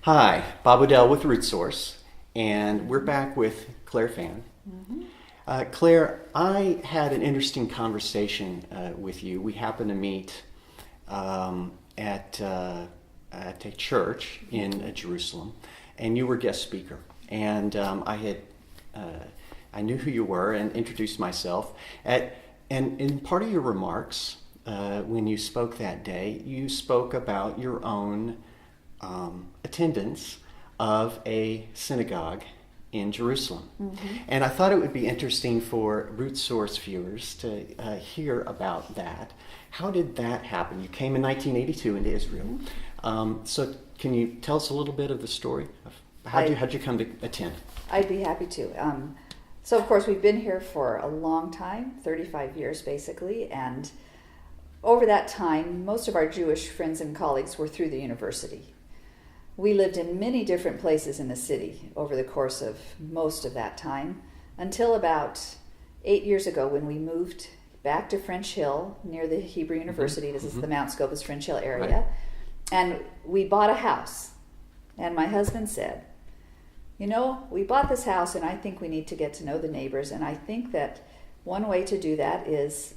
Hi, Bob Odell with Root Source, and we're back with Claire Pfann. Claire, I had an interesting conversation with you. We happened to meet at a church in Jerusalem, and you were guest speaker. And I knew who you were and introduced myself. And in part of your remarks, when you spoke that day, you spoke about your own attendance of a synagogue in Jerusalem. And I thought it would be interesting for Root Source viewers to hear about that. How did that happen? You came in 1982 into Israel. So can you tell us a little bit of the story? How'd you come to attend? I'd be happy to. So of course we've been here for a long time, 35 years basically, and over that time most of our Jewish friends and colleagues were through the university. We lived in many different places in the city over the course of most of that time, until about 8 years ago when we moved back to French Hill near the Hebrew University. This is the Mount Scopus French Hill area. Right. And we bought a house. And my husband said, you know, we bought this house and I think we need to get to know the neighbors. And I think that one way to do that is,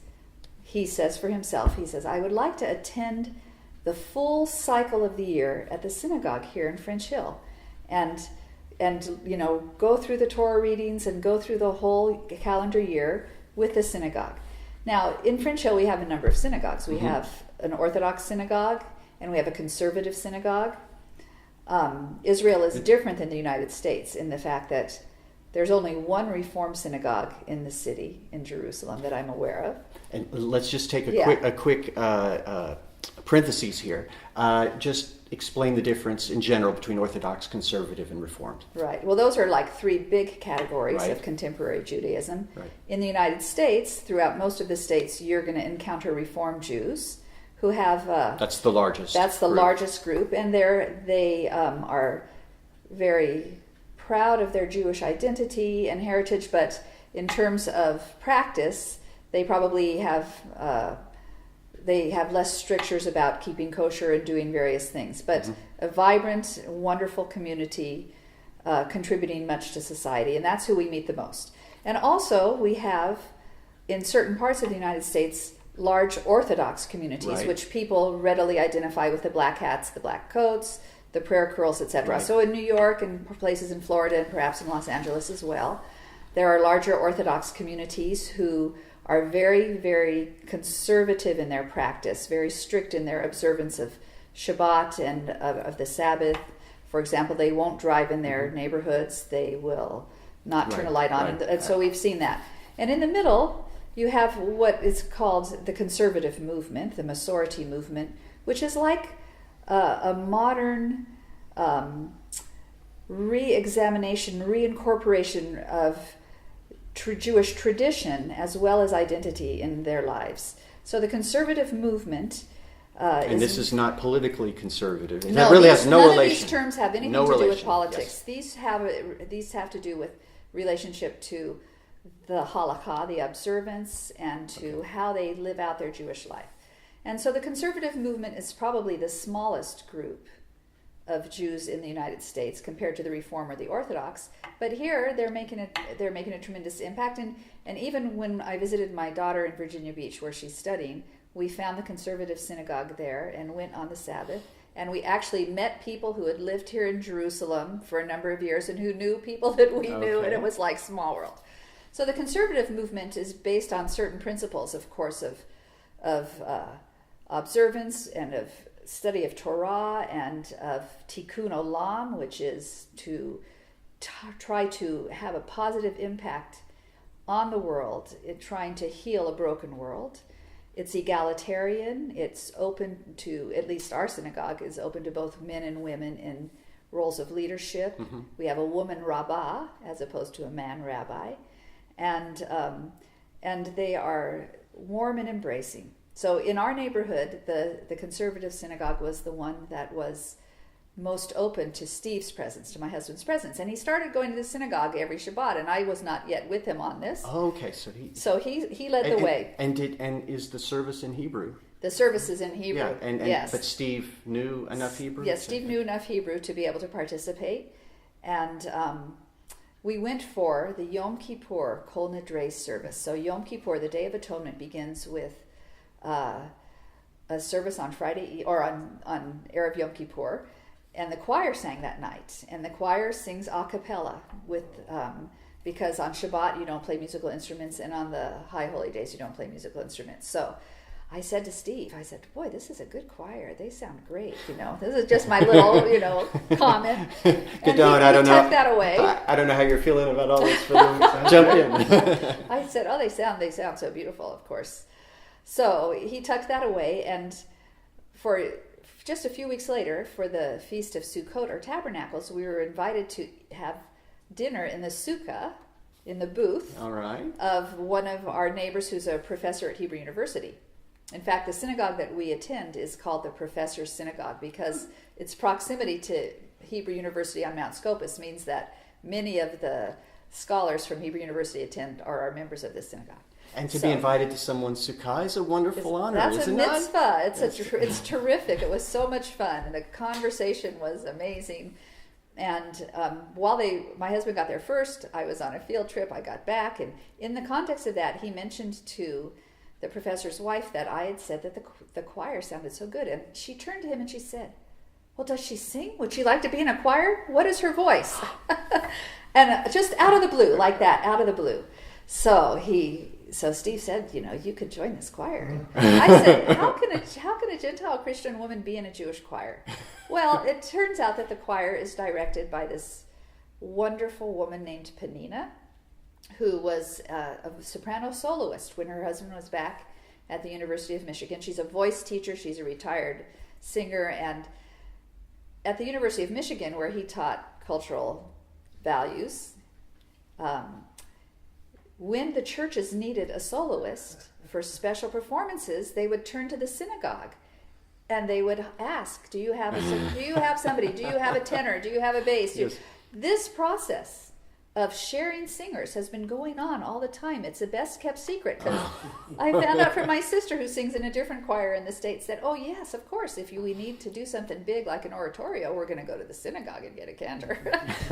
he says for himself, he says, I would like to attend the full cycle of the year at the synagogue here in French Hill, and you know, go through the Torah readings and go through the whole calendar year with the synagogue. Now in French Hill we have a number of synagogues. We have an Orthodox synagogue and we have a conservative synagogue. Israel is different than the United States in the fact that there's only one Reform synagogue in the city in Jerusalem that I'm aware of. And let's just take a quick parentheses here. Just explain the difference in general between Orthodox, Conservative, and Reformed. Right. Well, those are like three big categories Right. of contemporary Judaism. Right. In the United States, throughout most of the states, you're going to encounter Reform Jews who have... That's the largest. That's the group. largest group, and they are very proud of their Jewish identity and heritage, but in terms of practice, they probably have less strictures about keeping kosher and doing various things. But a vibrant, wonderful community contributing much to society, and that's who we meet the most. And also, we have, in certain parts of the United States, large Orthodox communities, Right. which people readily identify with the black hats, the black coats, the prayer curls, etc. Right. So in New York and places in Florida and perhaps in Los Angeles as well, there are larger Orthodox communities who are very, very conservative in their practice, very strict in their observance of Shabbat and of the Sabbath. For example, they won't drive in their neighborhoods. They will not turn a light on. Right. And so we've seen that. And in the middle, you have what is called the conservative movement, the Masorti movement, which is like a modern re-examination, reincorporation of Jewish tradition as well as identity in their lives. So the conservative movement And this is not politically conservative. And no, that really has no none relation. of these terms have anything No to do with relation, politics. yes. These have to do with relationship to the halakha, the observance, and to how they live out their Jewish life. And so the conservative movement is probably the smallest group of Jews in the United States compared to the Reform or the Orthodox. But here they're making a tremendous impact. And even when I visited my daughter in Virginia Beach, where she's studying, we found the conservative synagogue there and went on the Sabbath. And we actually met people who had lived here in Jerusalem for a number of years and who knew people that we knew, and it was like small world. So the conservative movement is based on certain principles, of course, of observance and of study of Torah and of tikkun olam, which is to try to have a positive impact on the world, in trying to heal a broken world. It's egalitarian. It's open to, at least our synagogue is open to both men and women in roles of leadership. Mm-hmm. We have a woman rabbah as opposed to a man rabbi, and they are warm and embracing. So in our neighborhood, the conservative synagogue was the one that was most open to Steve's presence, to my husband's presence. And he started going to the synagogue every Shabbat, and I was not yet with him on this. Oh, okay, So he led the way. And is the service in Hebrew? The service is in Hebrew. Yeah, and yes. But Steve knew enough Hebrew? Yes, Steve knew enough Hebrew to be able to participate. And we went for the Yom Kippur Kol Nidre service. So Yom Kippur, the Day of Atonement, begins with a service on Friday or on Erev Yom Kippur. And the choir sang that night. And the choir sings a cappella with... because on Shabbat you don't play musical instruments, and on the high holy days you don't play musical instruments. So I said to Steve, boy, this is a good choir. They sound great, This is just my little, comment. And he tucked that away. I don't know how you're feeling about all this, but jump in. I said, they sound so beautiful, of course. So he tucked that away, and for just a few weeks later, for the Feast of Sukkot, or Tabernacles, we were invited to have dinner in the sukkah, in the booth, all right, of one of our neighbors who's a professor at Hebrew University. In fact, the synagogue that we attend is called the Professor's Synagogue because its proximity to Hebrew University on Mount Scopus means that many of the scholars from Hebrew University are our members of this synagogue. And to be invited to someone's sukkah is a wonderful honor, that's isn't a mitzvah. it? It's terrific. It was so much fun, and the conversation was amazing. And while my husband got there first, I was on a field trip. I got back, and in the context of that, he mentioned to the professor's wife that I had said that the choir sounded so good. And she turned to him and she said, well, does she sing? Would she like to be in a choir? What is her voice? And just out of the blue, like that, out of the blue. So Steve said, you could join this choir. I said, how can a Gentile Christian woman be in a Jewish choir? Well, it turns out that the choir is directed by this wonderful woman named Panina, who was a soprano soloist when her husband was back at the University of Michigan. She's a voice teacher. She's a retired singer. And at the University of Michigan, where he taught cultural values, when the churches needed a soloist for special performances, they would turn to the synagogue. And they would ask, do you have somebody? Do you have a tenor? Do you have a bass? Yes. This process of sharing singers has been going on all the time. It's the best kept secret. Because I found out from my sister, who sings in a different choir in the States, that, oh yes, of course, if we need to do something big like an oratorio, we're going to go to the synagogue and get a cantor.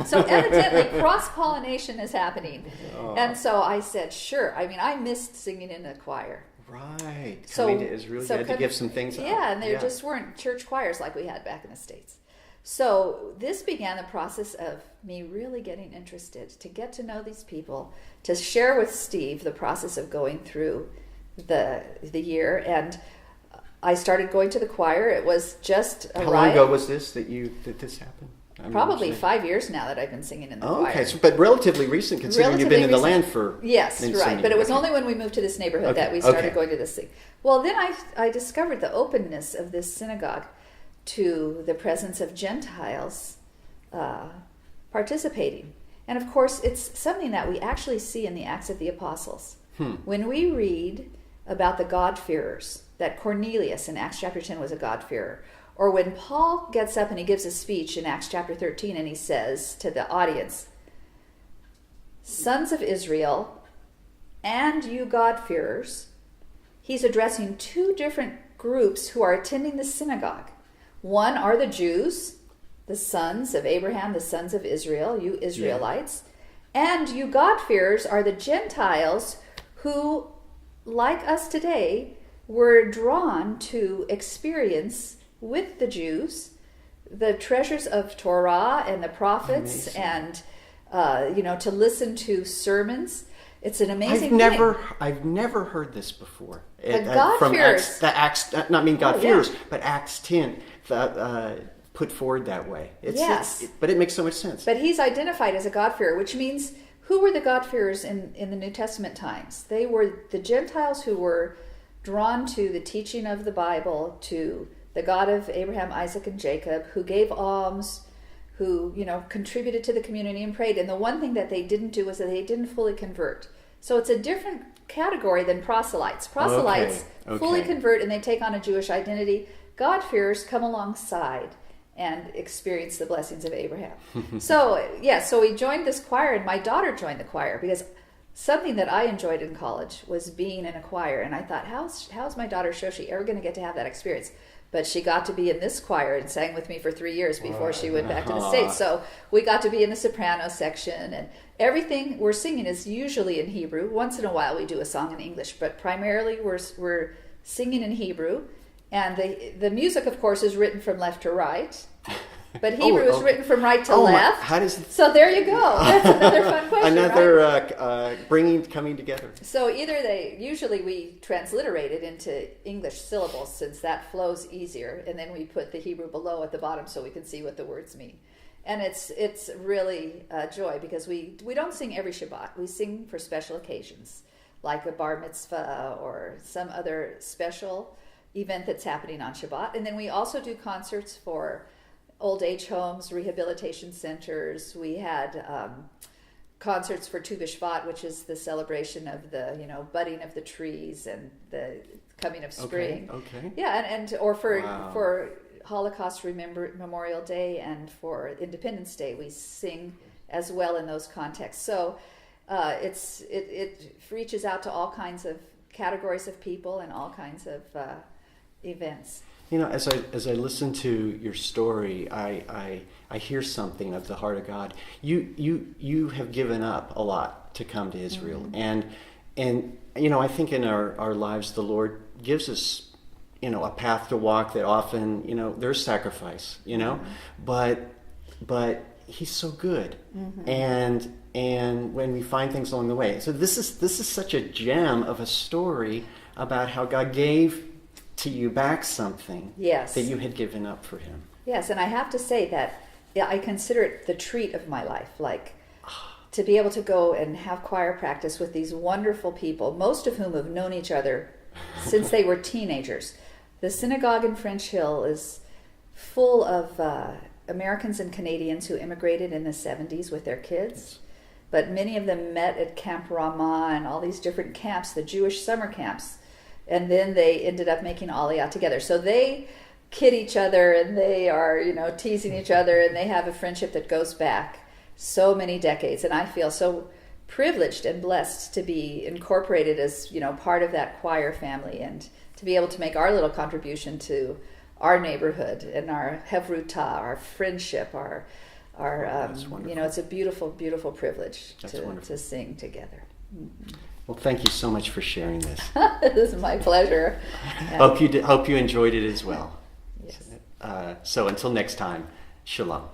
So evidently cross-pollination is happening. Oh. And so I said, sure. I missed singing in a choir. Right. Coming to Israel, you had to give some things up. Yeah, and there just weren't church choirs like we had back in the States. So this began the process of me really getting interested, to get to know these people, to share with Steve the process of going through the year. And I started going to the choir. It was just a How riot. long ago was this that this happened? Probably 5 years now that I've been singing in the choir. Okay, but relatively recent, considering you've been in the land for... Yes, right. But it was only when we moved to this neighborhood that we started going to this thing. Well, then I discovered the openness of this synagogue to the presence of Gentiles participating. And of course, it's something that we actually see in the Acts of the Apostles. When we read about the God-fearers, that Cornelius in Acts chapter 10 was a God-fearer, or when Paul gets up and he gives a speech in Acts chapter 13 and he says to the audience, sons of Israel and you God-fearers, he's addressing two different groups who are attending the synagogue. One are the Jews, the sons of Abraham, the sons of Israel, you Israelites. Yeah. And you God-fearers are the Gentiles who, like us today, were drawn to experience with the Jews the treasures of Torah and the prophets. Amazing. And to listen to sermons. It's an amazing thing. I've never heard this before. The God-fearers. But Acts 10 put forward that way. But it makes so much sense. But he's identified as a God-fearer, which means, who were the God-fearers in the New Testament times? They were the Gentiles who were drawn to the teaching of the Bible, to the God of Abraham, Isaac, and Jacob, who gave alms, who, contributed to the community and prayed. And the one thing that they didn't do was that they didn't fully convert. So it's a different category than proselytes. Proselytes fully convert and they take on a Jewish identity. God-fearers come alongside and experience the blessings of Abraham. So we joined this choir, and my daughter joined the choir because something that I enjoyed in college was being in a choir, and I thought, how's my daughter Shoshi ever going to get to have that experience? But she got to be in this choir and sang with me for 3 years before she went back to the States. So we got to be in the soprano section, and everything we're singing is usually in Hebrew. Once in a while we do a song in English, but primarily we're singing in Hebrew. And the music, of course, is written from left to right. But Hebrew is written from right to left. How does so there you go. That's another fun question. Another right? coming together. So usually we transliterate it into English syllables since that flows easier, and then we put the Hebrew below at the bottom so we can see what the words mean. And it's really a joy because we don't sing every Shabbat. We sing for special occasions, like a bar mitzvah or some other special event that's happening on Shabbat. And then we also do concerts for old age homes, rehabilitation centers. We had concerts for Tu B'Shvat, which is the celebration of the budding of the trees and the coming of spring. Okay. Yeah, and or for Holocaust Memorial Day and for Independence Day, we sing as well in those contexts. So it reaches out to all kinds of categories of people and all kinds of events. As I listen to your story, I hear something of the heart of God. You have given up a lot to come to Israel, and I think in our lives the Lord gives us a path to walk that often there's sacrifice, but He's so good, and when we find things along the way. So this is such a gem of a story about how God gave to you back something that you had given up for Him. Yes, and I have to say that I consider it the treat of my life, like to be able to go and have choir practice with these wonderful people, most of whom have known each other since they were teenagers. The Synagogue in French Hill is full of Americans and Canadians who immigrated in the 70s with their kids, but many of them met at Camp Ramah and all these different camps, the Jewish summer camps. And then they ended up making Aliyah together. So they kid each other and they are, teasing each other, and they have a friendship that goes back so many decades. And I feel so privileged and blessed to be incorporated as, part of that choir family and to be able to make our little contribution to our neighborhood and our Hevrutah, our friendship, our it's a beautiful, beautiful privilege to sing together. Mm-hmm. Well, thank you so much for sharing this. This is my pleasure. Hope you enjoyed it as well. Yes. So until next time, shalom.